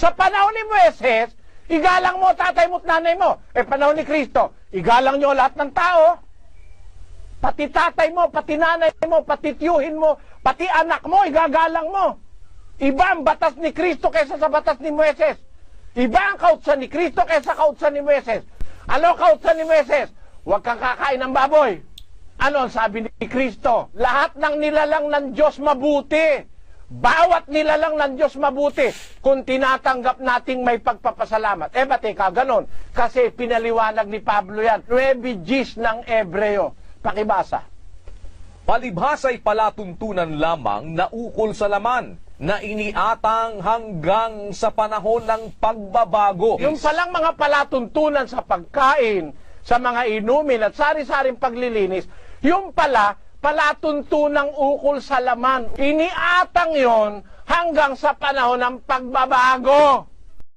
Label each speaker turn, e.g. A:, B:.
A: Sa panahon ni Moises, igalang mo tatay mo at nanay mo. Panahon ni Kristo, igalang nyo lahat ng tao. Pati tatay mo, pati nanay mo, pati tiyuhin mo, pati anak mo, igagalang mo. Iba ang batas ni Kristo kaysa sa batas ni Moises. Iba ang kautsan ni Kristo kaysa kautsan ni Moises. Ano kautsan ni Moises? Huwag kang kakain ng baboy. Ano ang sabi ni Kristo? Lahat ng nilalang ng Diyos mabuti. Bawat nilalang ng Diyos mabuti kung tinatanggap nating may pagpapasalamat. Ba't ganon? Kasi pinaliwanag ni Pablo yan. 9 Gs ng Ebreo. Pakibasa.
B: Palibhasa'y palatuntunan lamang na ukol sa laman, na iniatang hanggang sa panahon ng pagbabago.
A: Yung palang mga palatuntunan sa pagkain, sa mga inumin at sari-saring paglilinis, yung pala, palatuntunang ukol sa laman. Iniatang yon hanggang sa panahon ng pagbabago.